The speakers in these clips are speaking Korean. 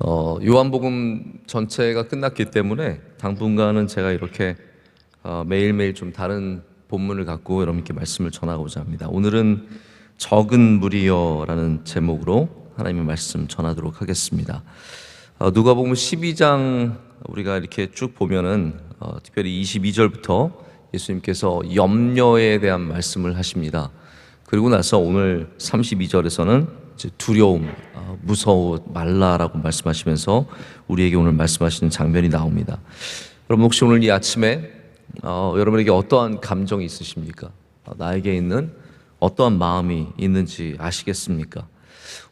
요한복음 전체가 끝났기 때문에 당분간은 제가 이렇게 매일매일 좀 다른 본문을 갖고 여러분께 말씀을 전하고자 합니다. 오늘은 적은 무리여라는 제목으로 하나님의 말씀 전하도록 하겠습니다. 누가복음 12장 우리가 이렇게 쭉 보면은 특별히 22절부터 예수님께서 염려에 대한 말씀을 하십니다. 그리고 나서 오늘 32절에서는 두려움, 무서워 말라라고 말씀하시면서 우리에게 오늘 말씀하시는 장면이 나옵니다. 여러분 혹시 오늘 이 아침에 여러분에게 어떠한 감정이 있으십니까? 나에게 있는 어떠한 마음이 있는지 아시겠습니까?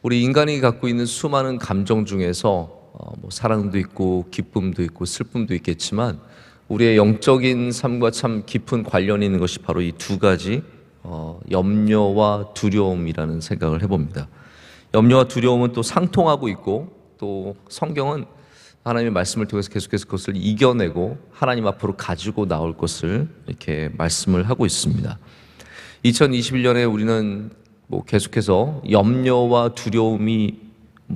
우리 인간이 갖고 있는 수많은 감정 중에서 사랑도 있고 기쁨도 있고 슬픔도 있겠지만 우리의 영적인 삶과 참 깊은 관련이 있는 것이 바로 이 두 가지 염려와 두려움이라는 생각을 해봅니다. 염려와 두려움은 또 상통하고 있고 또 성경은 하나님의 말씀을 통해서 계속해서 그것을 이겨내고 하나님 앞으로 가지고 나올 것을 이렇게 말씀을 하고 있습니다. 2021년에 우리는 계속해서 염려와 두려움이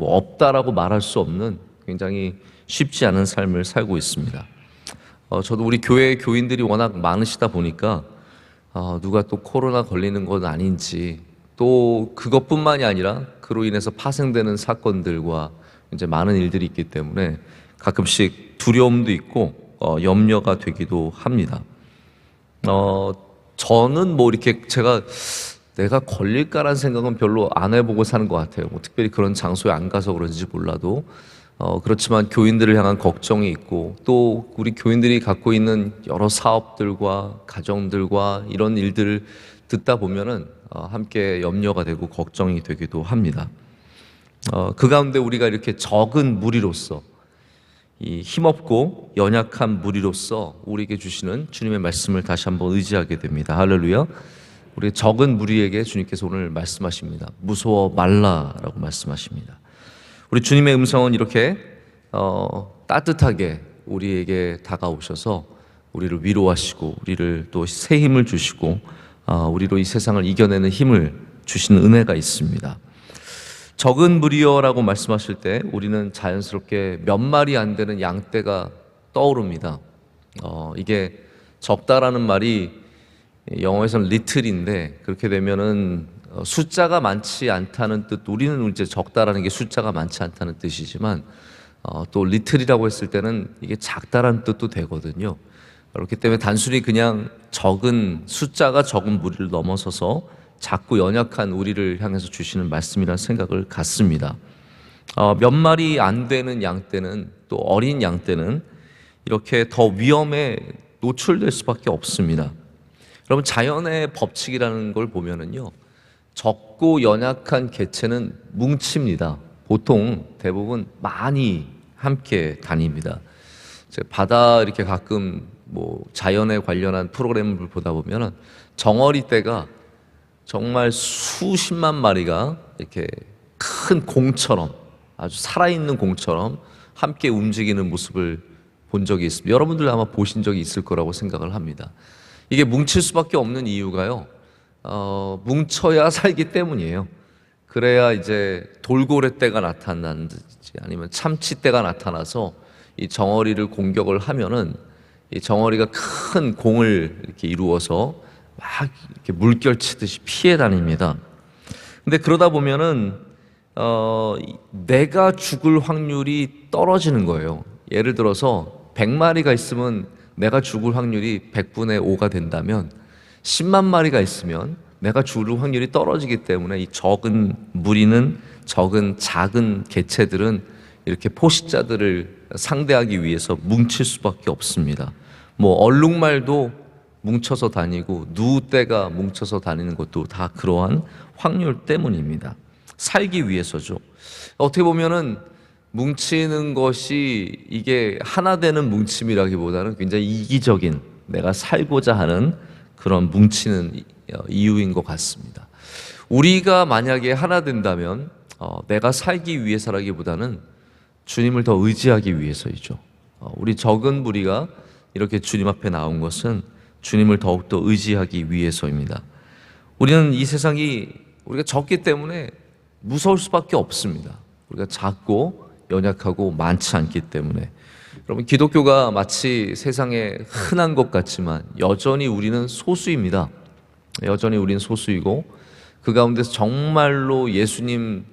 없다라고 말할 수 없는 굉장히 쉽지 않은 삶을 살고 있습니다. 저도 우리 교회 교인들이 워낙 많으시다 보니까 누가 또 코로나 걸리는 건 아닌지 또 그것뿐만이 아니라 그로 인해서 파생되는 사건들과 이제 많은 일들이 있기 때문에 가끔씩 두려움도 있고 염려가 되기도 합니다. 저는 이렇게 내가 걸릴까라는 생각은 별로 안 해보고 사는 것 같아요. 특별히 그런 장소에 안 가서 그런지 몰라도 그렇지만 교인들을 향한 걱정이 있고 또 우리 교인들이 갖고 있는 여러 사업들과 가정들과 이런 일들을 듣다 보면은 함께 염려가 되고 걱정이 되기도 합니다. 그 가운데 우리가 이렇게 적은 무리로서 이 힘없고 연약한 무리로서 우리에게 주시는 주님의 말씀을 다시 한번 의지하게 됩니다. 할렐루야. 우리 적은 무리에게 주님께서 오늘 말씀하십니다. 무서워 말라라고 말씀하십니다. 우리 주님의 음성은 이렇게 따뜻하게 우리에게 다가오셔서 우리를 위로하시고 우리를 또 새 힘을 주시고 우리로 이 세상을 이겨내는 힘을 주시는 은혜가 있습니다. 적은 무리여라고 말씀하실 때 우리는 자연스럽게 몇 마리 안 되는 양떼가 떠오릅니다. 이게 적다라는 말이 영어에서는 little인데 그렇게 되면은 숫자가 많지 않다는 뜻, 우리는 이제 적다라는 게 숫자가 많지 않다는 뜻이지만 또 little이라고 했을 때는 이게 작다라는 뜻도 되거든요. 그렇기 때문에 단순히 그냥 숫자가 적은 무리를 넘어서서 작고 연약한 우리를 향해서 주시는 말씀이라는 생각을 갖습니다. 몇 마리 안 되는 양떼는 또 어린 양떼는 이렇게 더 위험에 노출될 수밖에 없습니다. 여러분 자연의 법칙이라는 걸 보면은요, 적고 연약한 개체는 뭉칩니다. 보통 대부분 많이 함께 다닙니다. 바다 이렇게 가끔 자연에 관련한 프로그램을 보다 보면은 정어리떼가 정말 수십만 마리가 이렇게 큰 공처럼 아주 살아있는 공처럼 함께 움직이는 모습을 본 적이 있습니다. 여러분들 아마 보신 적이 있을 거라고 생각을 합니다. 이게 뭉칠 수밖에 없는 이유가요, 뭉쳐야 살기 때문이에요. 그래야 이제 돌고래떼가 나타나는지 아니면 참치떼가 나타나서 이 정어리를 공격을 하면은 이 정어리가 큰 공을 이렇게 이루어서 막 이렇게 물결치듯이 피해 다닙니다. 근데 그러다 보면은 내가 죽을 확률이 떨어지는 거예요. 예를 들어서 100마리가 있으면 내가 죽을 확률이 100분의 5가 된다면 10만 마리가 있으면 내가 죽을 확률이 떨어지기 때문에 이 적은 무리는 작은 개체들은 이렇게 포식자들을 상대하기 위해서 뭉칠 수밖에 없습니다. 얼룩말도 뭉쳐서 다니고 누떼가 뭉쳐서 다니는 것도 다 그러한 확률 때문입니다. 살기 위해서죠. 어떻게 보면은 뭉치는 것이 이게 하나 되는 뭉침이라기보다는 굉장히 이기적인 내가 살고자 하는 그런 뭉치는 이유인 것 같습니다. 우리가 만약에 하나 된다면 내가 살기 위해서라기보다는 주님을 더 의지하기 위해서이죠. 우리 적은 무리가 이렇게 주님 앞에 나온 것은 주님을 더욱더 의지하기 위해서입니다. 우리는 이 세상이 우리가 적기 때문에 무서울 수밖에 없습니다. 우리가 작고 연약하고 많지 않기 때문에. 여러분, 기독교가 마치 세상에 흔한 것 같지만 여전히 우리는 소수입니다. 여전히 우리는 소수이고, 그 가운데서 정말로 예수님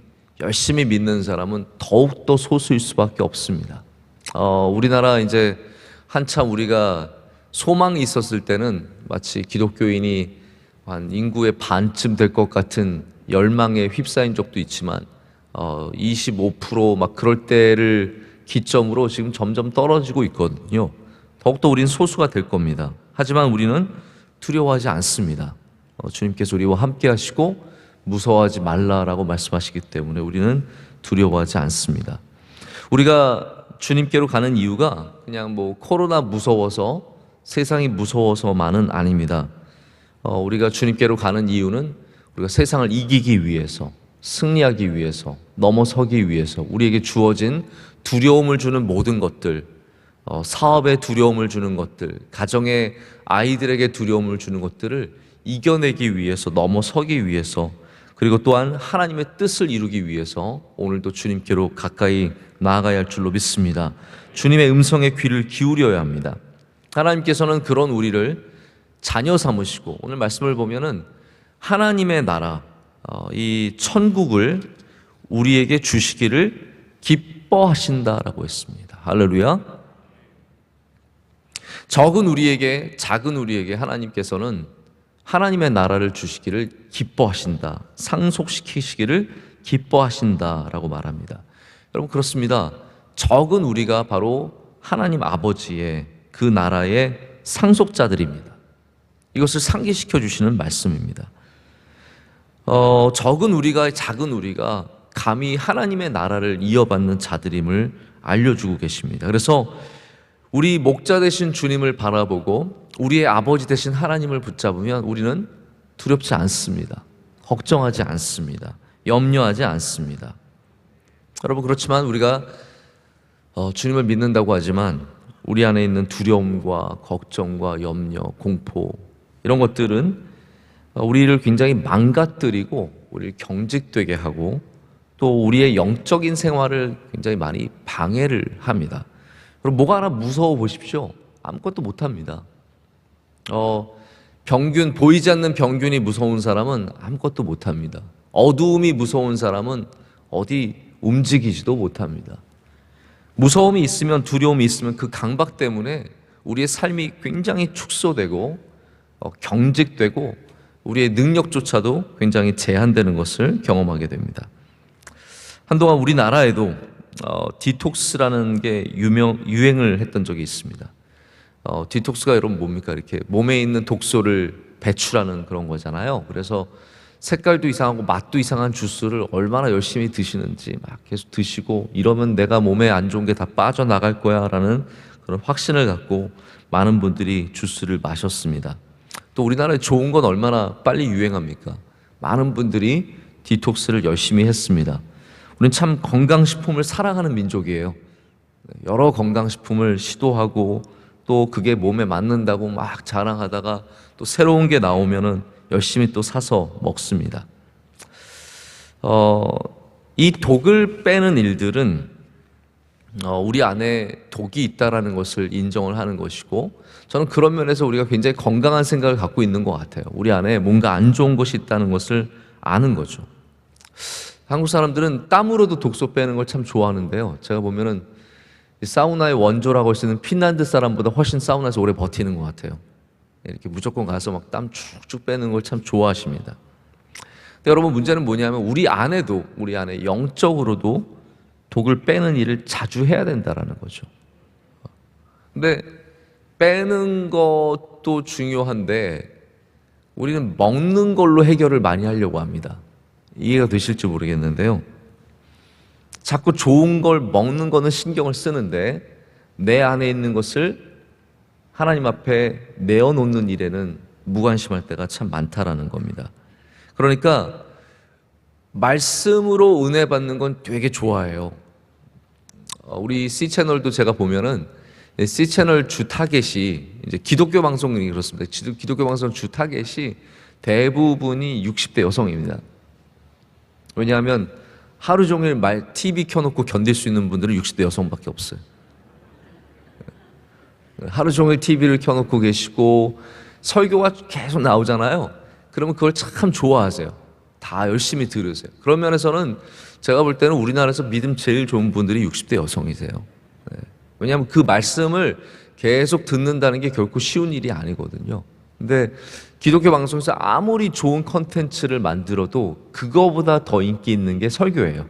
열심히 믿는 사람은 더욱더 소수일 수밖에 없습니다. 우리나라 이제 한참 우리가 소망이 있었을 때는 마치 기독교인이 한 인구의 반쯤 될 것 같은 열망에 휩싸인 적도 있지만 25% 그럴 때를 기점으로 지금 점점 떨어지고 있거든요. 더욱더 우리는 소수가 될 겁니다. 하지만 우리는 두려워하지 않습니다. 주님께서 우리와 함께 하시고 무서워하지 말라라고 말씀하시기 때문에 우리는 두려워하지 않습니다. 우리가 주님께로 가는 이유가 그냥 코로나 무서워서, 세상이 무서워서만은 아닙니다. 우리가 주님께로 가는 이유는 우리가 세상을 이기기 위해서, 승리하기 위해서, 넘어서기 위해서 우리에게 주어진 두려움을 주는 모든 것들, 사업에 두려움을 주는 것들, 가정에 아이들에게 두려움을 주는 것들을 이겨내기 위해서, 넘어서기 위해서, 그리고 또한 하나님의 뜻을 이루기 위해서 오늘도 주님께로 가까이 나아가야 할 줄로 믿습니다. 주님의 음성에 귀를 기울여야 합니다. 하나님께서는 그런 우리를 자녀 삼으시고, 오늘 말씀을 보면은 하나님의 나라, 이 천국을 우리에게 주시기를 기뻐하신다라고 했습니다. 할렐루야. 작은 우리에게 하나님께서는 하나님의 나라를 주시기를 기뻐하신다, 상속시키시기를 기뻐하신다라고 말합니다. 여러분, 그렇습니다. 적은 우리가 바로 하나님 아버지의 그 나라의 상속자들입니다. 이것을 상기시켜 주시는 말씀입니다. 작은 우리가 감히 하나님의 나라를 이어받는 자들임을 알려주고 계십니다. 그래서 우리 목자 되신 주님을 바라보고 우리의 아버지 되신 하나님을 붙잡으면 우리는 두렵지 않습니다. 걱정하지 않습니다. 염려하지 않습니다. 여러분, 그렇지만 우리가 주님을 믿는다고 하지만 우리 안에 있는 두려움과 걱정과 염려, 공포, 이런 것들은 우리를 굉장히 망가뜨리고 우리를 경직되게 하고 또 우리의 영적인 생활을 굉장히 많이 방해를 합니다. 그럼 뭐가 하나 무서워 보십시오. 아무것도 못합니다. 보이지 않는 병균이 무서운 사람은 아무것도 못합니다. 어두움이 무서운 사람은 어디 움직이지도 못합니다. 무서움이 있으면, 두려움이 있으면 그 강박 때문에 우리의 삶이 굉장히 축소되고 경직되고 우리의 능력조차도 굉장히 제한되는 것을 경험하게 됩니다. 한동안 우리나라에도 디톡스라는 게 유행을 했던 적이 있습니다. 디톡스가 여러분 뭡니까? 이렇게 몸에 있는 독소를 배출하는 그런 거잖아요. 그래서 색깔도 이상하고 맛도 이상한 주스를 얼마나 열심히 드시는지 막 계속 드시고, 이러면 내가 몸에 안 좋은 게 다 빠져나갈 거야 라는 그런 확신을 갖고 많은 분들이 주스를 마셨습니다. 또 우리나라에 좋은 건 얼마나 빨리 유행합니까? 많은 분들이 디톡스를 열심히 했습니다. 우리는 참 건강식품을 사랑하는 민족이에요. 여러 건강식품을 시도하고 또 그게 몸에 맞는다고 막 자랑하다가 또 새로운 게 나오면은 열심히 또 사서 먹습니다. 이 독을 빼는 일들은 우리 안에 독이 있다라는 것을 인정을 하는 것이고, 저는 그런 면에서 우리가 굉장히 건강한 생각을 갖고 있는 것 같아요. 우리 안에 뭔가 안 좋은 것이 있다는 것을 아는 거죠. 한국 사람들은 땀으로도 독소 빼는 걸 참 좋아하는데요. 제가 보면은 사우나의 원조라고 할 수 있는 핀란드 사람보다 훨씬 사우나에서 오래 버티는 것 같아요. 이렇게 무조건 가서 막 땀 쭉쭉 빼는 걸 참 좋아하십니다. 근데 여러분, 문제는 뭐냐면 우리 안에 영적으로도 독을 빼는 일을 자주 해야 된다라는 거죠. 근데 빼는 것도 중요한데 우리는 먹는 걸로 해결을 많이 하려고 합니다. 이해가 되실지 모르겠는데요. 자꾸 좋은 걸 먹는 거는 신경을 쓰는데 내 안에 있는 것을 하나님 앞에 내어놓는 일에는 무관심할 때가 참 많다라는 겁니다. 그러니까 말씀으로 은혜 받는 건 되게 좋아해요. 우리 C채널도 제가 보면은 C채널 주 타겟이 이제 기독교 방송이 그렇습니다. 기독교 방송 주 타겟이 대부분이 60대 여성입니다. 왜냐하면 하루 종일 TV 켜놓고 견딜 수 있는 분들은 60대 여성밖에 없어요. 하루 종일 TV를 켜놓고 계시고 설교가 계속 나오잖아요. 그러면 그걸 참 좋아하세요. 다 열심히 들으세요. 그런 면에서는 제가 볼 때는 우리나라에서 믿음 제일 좋은 분들이 60대 여성이세요. 네. 왜냐하면 그 말씀을 계속 듣는다는 게 결코 쉬운 일이 아니거든요. 근데 기독교 방송에서 아무리 좋은 컨텐츠를 만들어도 그거보다 더 인기 있는 게 설교예요.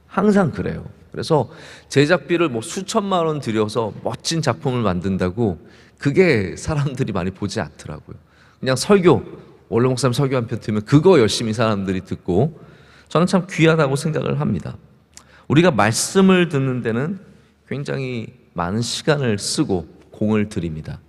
항상 그래요. 그래서 제작비를 뭐 수천만 원 들여서 멋진 작품을 만든다고 그게 사람들이 많이 보지 않더라고요. 그냥 설교, 원로 목사님 설교 한 편 들으면 그거 열심히 사람들이 듣고, 저는 참 귀하다고 생각을 합니다. 우리가 말씀을 듣는 데는 굉장히 많은 시간을 쓰고 공을 들입니다.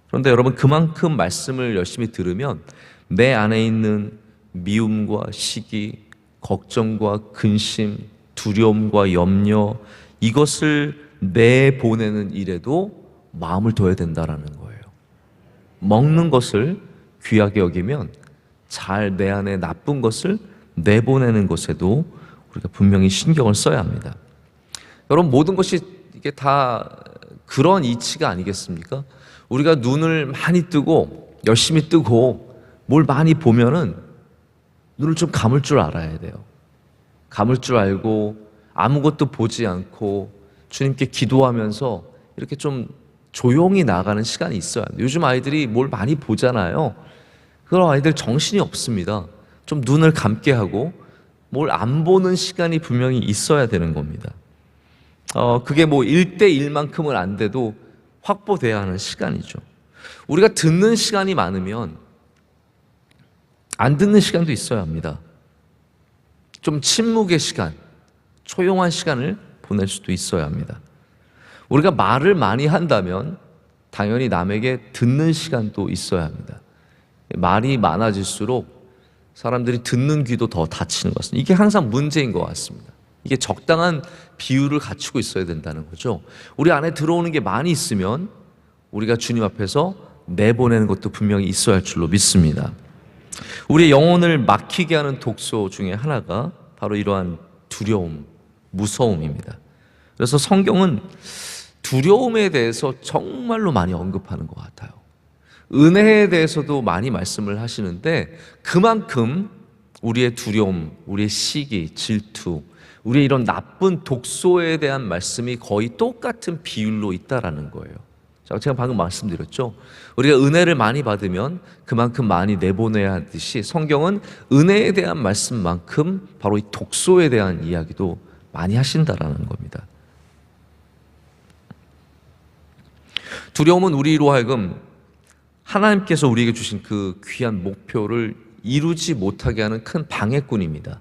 그런데 여러분, 그만큼 말씀을 열심히 들으면 내 안에 있는 미움과 시기, 걱정과 근심, 두려움과 염려, 이것을 내보내는 일에도 마음을 둬야 된다라는 거예요. 먹는 것을 귀하게 여기면 잘 내 안에 나쁜 것을 내보내는 것에도 우리가 분명히 신경을 써야 합니다. 여러분, 모든 것이 이게 다 그런 이치가 아니겠습니까? 우리가 눈을 많이 뜨고 열심히 뜨고 뭘 많이 보면은 눈을 좀 감을 줄 알아야 돼요. 감을 줄 알고 아무것도 보지 않고 주님께 기도하면서 이렇게 좀 조용히 나가는 시간이 있어야 돼요. 요즘 아이들이 뭘 많이 보잖아요. 그런 아이들 정신이 없습니다. 좀 눈을 감게 하고 뭘 안 보는 시간이 분명히 있어야 되는 겁니다. 그게 뭐 1대1만큼은 안 돼도 확보돼야 하는 시간이죠. 우리가 듣는 시간이 많으면 안 듣는 시간도 있어야 합니다. 좀 침묵의 시간, 조용한 시간을 보낼 수도 있어야 합니다. 우리가 말을 많이 한다면 당연히 남에게 듣는 시간도 있어야 합니다. 말이 많아질수록 사람들이 듣는 귀도 더 닫히는 것 같습니다. 이게 항상 문제인 것 같습니다. 이게 적당한 비율을 갖추고 있어야 된다는 거죠. 우리 안에 들어오는 게 많이 있으면 우리가 주님 앞에서 내보내는 것도 분명히 있어야 할 줄로 믿습니다. 우리의 영혼을 막히게 하는 독소 중에 하나가 바로 이러한 두려움, 무서움입니다. 그래서 성경은 두려움에 대해서 정말로 많이 언급하는 것 같아요. 은혜에 대해서도 많이 말씀을 하시는데 그만큼 우리의 두려움, 우리의 시기, 질투, 우리의 이런 나쁜 독소에 대한 말씀이 거의 똑같은 비율로 있다라는 거예요. 제가 방금 말씀드렸죠. 우리가 은혜를 많이 받으면 그만큼 많이 내보내야 하듯이 성경은 은혜에 대한 말씀만큼 바로 이 독소에 대한 이야기도 많이 하신다라는 겁니다. 두려움은 우리로 하여금 하나님께서 우리에게 주신 그 귀한 목표를 이루지 못하게 하는 큰 방해꾼입니다.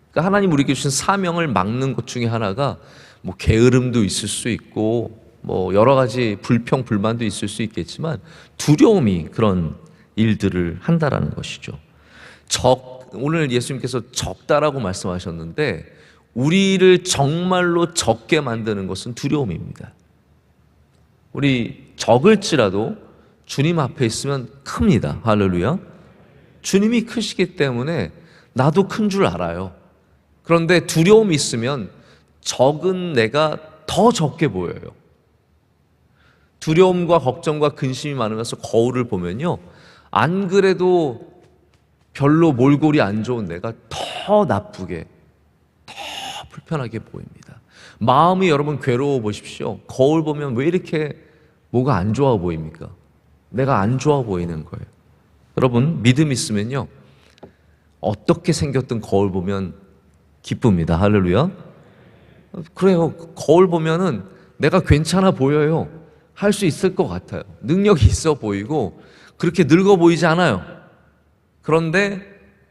그러니까 하나님 우리에게 주신 사명을 막는 것 중에 하나가 뭐 게으름도 있을 수 있고 뭐 여러 가지 불평, 불만도 있을 수 있겠지만 두려움이 그런 일들을 한다라는 것이죠. 오늘 예수님께서 적다라고 말씀하셨는데 우리를 정말로 적게 만드는 것은 두려움입니다. 우리 적을지라도 주님 앞에 있으면 큽니다. 할렐루야. 주님이 크시기 때문에 나도 큰 줄 알아요. 그런데 두려움이 있으면 적은 내가 더 적게 보여요. 두려움과 걱정과 근심이 많으면서 거울을 보면요, 안 그래도 별로 몰골이 안 좋은 내가 더 나쁘게, 더 불편하게 보입니다. 마음이 여러분 괴로워 보십시오. 거울 보면 왜 이렇게 뭐가 안 좋아 보입니까? 내가 안 좋아 보이는 거예요. 여러분, 믿음 있으면요, 어떻게 생겼든 거울 보면 기쁩니다. 할렐루야. 그래요. 거울 보면은 내가 괜찮아 보여요. 할 수 있을 것 같아요. 능력이 있어 보이고 그렇게 늙어 보이지 않아요. 그런데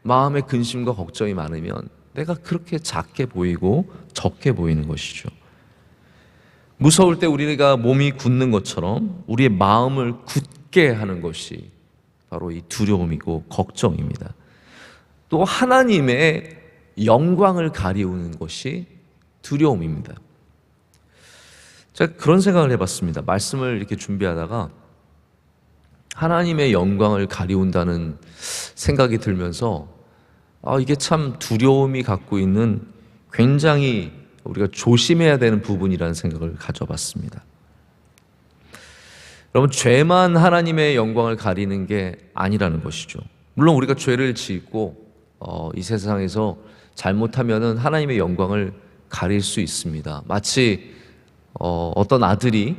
마음에 근심과 걱정이 많으면 내가 그렇게 작게 보이고 적게 보이는 것이죠. 무서울 때 우리가 몸이 굳는 것처럼 우리의 마음을 굳게 하는 것이 바로 이 두려움이고 걱정입니다. 또 하나님의 영광을 가리우는 것이 두려움입니다. 제가 그런 생각을 해봤습니다. 말씀을 이렇게 준비하다가 하나님의 영광을 가리운다는 생각이 들면서 이게 참 두려움이 갖고 있는 굉장히 우리가 조심해야 되는 부분이라는 생각을 가져봤습니다. 여러분, 죄만 하나님의 영광을 가리는 게 아니라는 것이죠. 물론 우리가 죄를 짓고 이 세상에서 잘못하면은 하나님의 영광을 가릴 수 있습니다. 마치 어떤 아들이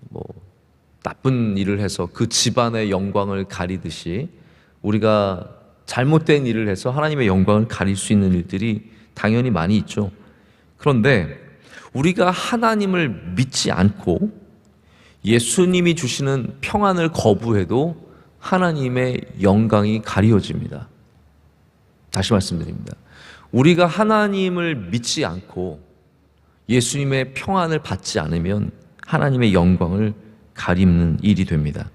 뭐 나쁜 일을 해서 그 집안의 영광을 가리듯이 우리가 잘못된 일을 해서 하나님의 영광을 가릴 수 있는 일들이 당연히 많이 있죠. 그런데 우리가 하나님을 믿지 않고 예수님이 주시는 평안을 거부해도 하나님의 영광이 가려집니다. 다시 말씀드립니다. 우리가 하나님을 믿지 않고 예수님의 평안을 받지 않으면 하나님의 영광을 가리는 일이 됩니다.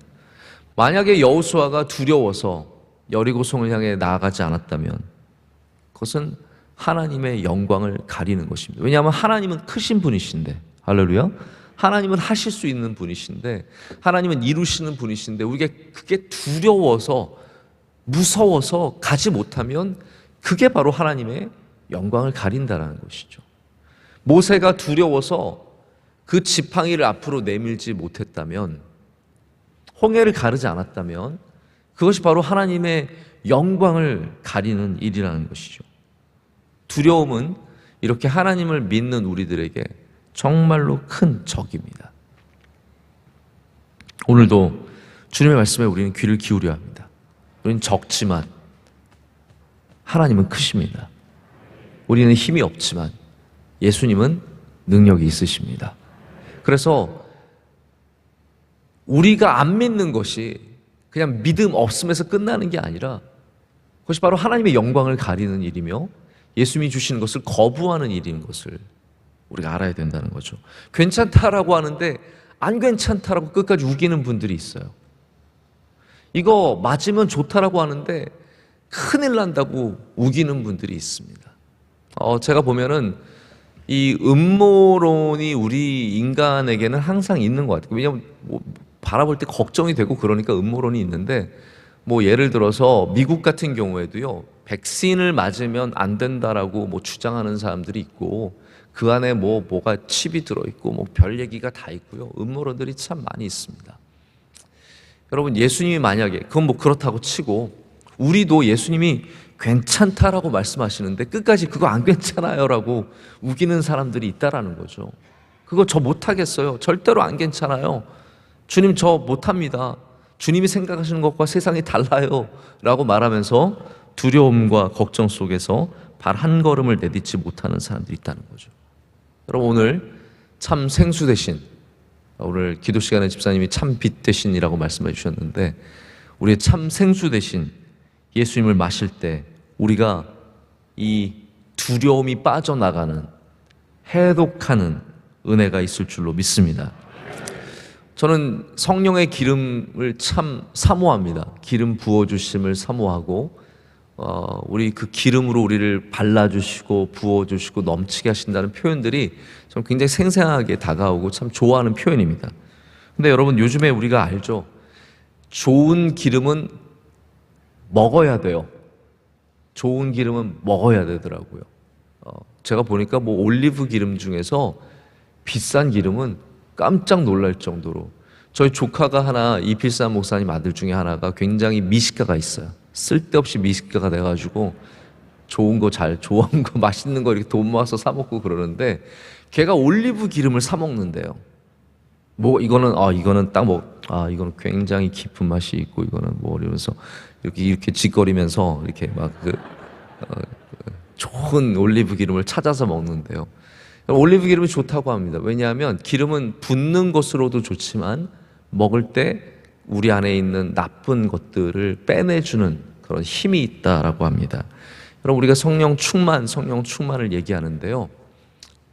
만약에 여호수아가 두려워서 여리고성을 향해 나아가지 않았다면 그것은 하나님의 영광을 가리는 것입니다. 왜냐하면 하나님은 크신 분이신데, 할렐루야, 하나님은 하실 수 있는 분이신데, 하나님은 이루시는 분이신데 우리가 그게 두려워서 무서워서 가지 못하면 그게 바로 하나님의 영광을 가린다는 것이죠. 모세가 두려워서 그 지팡이를 앞으로 내밀지 못했다면, 홍해를 가르지 않았다면 그것이 바로 하나님의 영광을 가리는 일이라는 것이죠. 두려움은 이렇게 하나님을 믿는 우리들에게 정말로 큰 적입니다. 오늘도 주님의 말씀에 우리는 귀를 기울여야 합니다. 우리는 적지만 하나님은 크십니다. 우리는 힘이 없지만 예수님은 능력이 있으십니다. 그래서 우리가 안 믿는 것이 그냥 믿음 없음에서 끝나는 게 아니라 그것이 바로 하나님의 영광을 가리는 일이며 예수님이 주시는 것을 거부하는 일인 것을 우리가 알아야 된다는 거죠. 괜찮다라고 하는데 안 괜찮다라고 끝까지 우기는 분들이 있어요. 이거 맞으면 좋다라고 하는데 큰일 난다고 우기는 분들이 있습니다. 제가 보면은 이 음모론이 우리 인간에게는 항상 있는 것 같아요. 왜냐하면 바라볼 때 걱정이 되고 그러니까 음모론이 있는데, 예를 들어서 미국 같은 경우에도요, 백신을 맞으면 안 된다라고 주장하는 사람들이 있고, 그 안에 뭐가 칩이 들어있고 별 얘기가 다 있고요. 음모론들이 참 많이 있습니다. 여러분, 예수님이 만약에 그건 그렇다고 치고 우리도 예수님이 괜찮다라고 말씀하시는데 끝까지 그거 안 괜찮아요 라고 우기는 사람들이 있다라는 거죠. 그거 저 못하겠어요. 절대로 안 괜찮아요. 주님 저 못합니다. 주님이 생각하시는 것과 세상이 달라요 라고 말하면서 두려움과 걱정 속에서 발 한 걸음을 내딛지 못하는 사람들이 있다는 거죠. 여러분, 오늘 참 생수 대신, 오늘 기도 시간에 집사님이 참 빛 대신이라고 말씀해 주셨는데, 우리의 참 생수 대신 예수님을 마실 때 우리가 이 두려움이 빠져나가는, 해독하는 은혜가 있을 줄로 믿습니다. 저는 성령의 기름을 참 사모합니다. 기름 부어주심을 사모하고, 우리 그 기름으로 우리를 발라주시고 부어주시고 넘치게 하신다는 표현들이 좀 굉장히 생생하게 다가오고 참 좋아하는 표현입니다. 근데 여러분, 요즘에 우리가 알죠? 좋은 기름은 먹어야 돼요. 좋은 기름은 먹어야 되더라고요. 제가 보니까 올리브 기름 중에서 비싼 기름은 깜짝 놀랄 정도로, 저희 조카가 하나, 이필삼 목사님 아들 중에 하나가 굉장히 미식가가 있어요. 쓸데없이 미식가가 돼가지고 좋은 거 맛있는 거 이렇게 돈 모아서 사 먹고 그러는데, 걔가 올리브 기름을 사 먹는데요. 이거는 이거는 굉장히 깊은 맛이 있고, 이거는 이러면서 이렇게 짓거리면서 이렇게 좋은 올리브 기름을 찾아서 먹는데요. 올리브 기름이 좋다고 합니다. 왜냐하면 기름은 붓는 것으로도 좋지만 먹을 때 우리 안에 있는 나쁜 것들을 빼내주는 그런 힘이 있다라고 합니다. 여러분, 우리가 성령 충만을 얘기하는데요,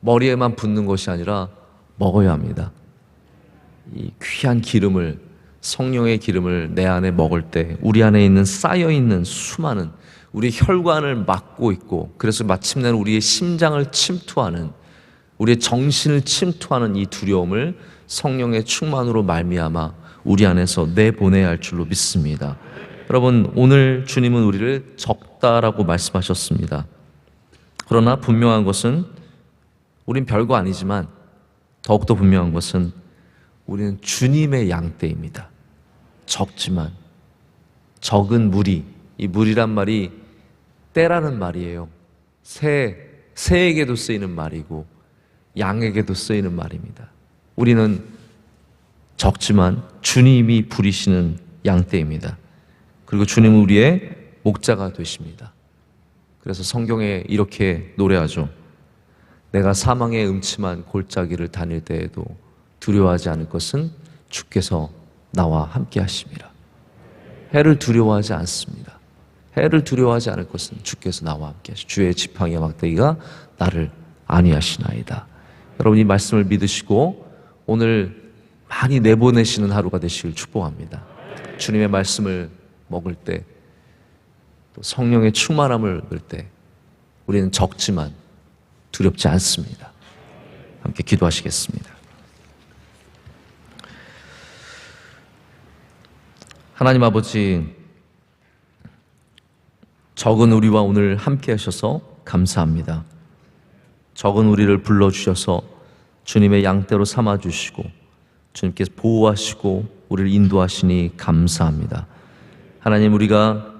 머리에만 붓는 것이 아니라 먹어야 합니다. 이 귀한 기름을, 성령의 기름을 내 안에 먹을 때 우리 안에 있는 쌓여있는 수많은, 우리 혈관을 막고 있고, 그래서 마침내 우리의 심장을 침투하는, 우리의 정신을 침투하는 이 두려움을 성령의 충만으로 말미암아 우리 안에서 내보내야 할 줄로 믿습니다. 여러분, 오늘 주님은 우리를 적다라고 말씀하셨습니다. 그러나 분명한 것은 우린 별거 아니지만 더욱더 분명한 것은 우리는 주님의 양떼입니다. 적지만, 적은 무리, 이 무리란 말이 떼라는 말이에요. 새에게도 쓰이는 말이고 양에게도 쓰이는 말입니다. 우리는 적지만 주님이 부리시는 양떼입니다. 그리고 주님은 우리의 목자가 되십니다. 그래서 성경에 이렇게 노래하죠. 내가 사망의 음침한 골짜기를 다닐 때에도 두려워하지 않을 것은 주께서 나와 함께 하심이라. 해를 두려워하지 않습니다. 해를 두려워하지 않을 것은 주께서 나와 함께 하시고 주의 지팡이와 막대기가 나를 안위하시나이다. 여러분 이 말씀을 믿으시고 오늘 많이 내보내시는 하루가 되시길 축복합니다. 주님의 말씀을 먹을 때 또 성령의 충만함을 얻을 때 우리는 적지만 두렵지 않습니다. 함께 기도하시겠습니다. 하나님 아버지, 적은 우리와 오늘 함께 하셔서 감사합니다. 적은 우리를 불러주셔서 주님의 양떼로 삼아주시고 주님께서 보호하시고 우리를 인도하시니 감사합니다. 하나님, 우리가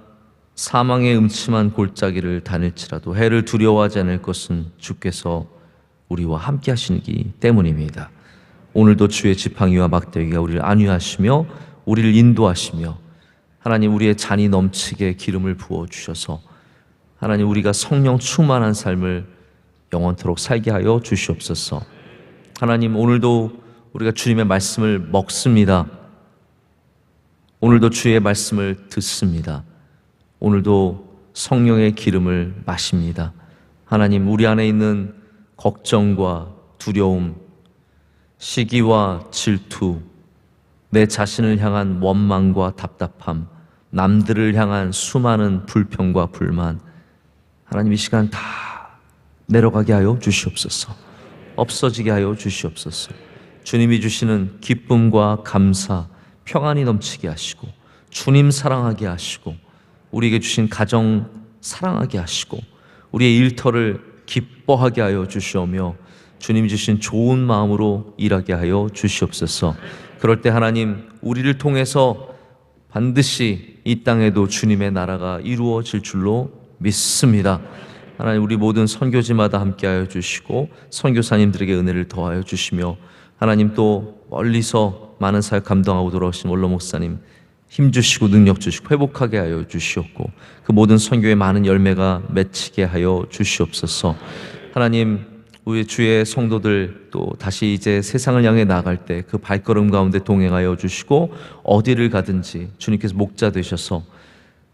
사망의 음침한 골짜기를 다닐지라도 해를 두려워하지 않을 것은 주께서 우리와 함께 하시기 때문입니다. 오늘도 주의 지팡이와 막대기가 우리를 안위하시며 우리를 인도하시며 하나님, 우리의 잔이 넘치게 기름을 부어주셔서 하나님, 우리가 성령 충만한 삶을 영원토록 살게 하여 주시옵소서. 하나님, 오늘도 우리가 주님의 말씀을 먹습니다. 오늘도 주의 말씀을 듣습니다. 오늘도 성령의 기름을 마십니다. 하나님, 우리 안에 있는 걱정과 두려움, 시기와 질투, 내 자신을 향한 원망과 답답함, 남들을 향한 수많은 불평과 불만, 하나님 이 시간 다 내려가게 하여 주시옵소서. 없어지게 하여 주시옵소서. 주님이 주시는 기쁨과 감사, 평안이 넘치게 하시고 주님 사랑하게 하시고 우리에게 주신 가정 사랑하게 하시고 우리의 일터를 기뻐하게 하여 주시오며 주님이 주신 좋은 마음으로 일하게 하여 주시옵소서. 그럴 때 하나님, 우리를 통해서 반드시 이 땅에도 주님의 나라가 이루어질 줄로 믿습니다. 하나님, 우리 모든 선교지마다 함께하여 주시고 선교사님들에게 은혜를 더하여 주시며 하나님, 또 멀리서 많은 사역 감당하고 돌아오신 원로 목사님 힘주시고 능력 주시고 회복하게 하여 주시옵고 그 모든 선교의 많은 열매가 맺히게 하여 주시옵소서. 하나님, 우리 주의 성도들 또 다시 이제 세상을 향해 나아갈 때 그 발걸음 가운데 동행하여 주시고 어디를 가든지 주님께서 목자 되셔서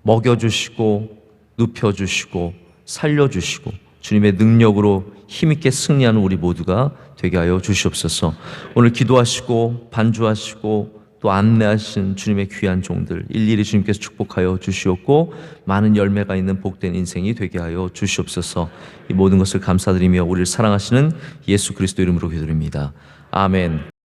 먹여주시고 눕혀주시고 살려주시고 주님의 능력으로 힘있게 승리하는 우리 모두가 되게 하여 주시옵소서. 오늘 기도하시고 반주하시고 또 안내하신 주님의 귀한 종들 일일이 주님께서 축복하여 주시옵고 많은 열매가 있는 복된 인생이 되게 하여 주시옵소서. 이 모든 것을 감사드리며 우리를 사랑하시는 예수 그리스도 이름으로 기도드립니다. 아멘.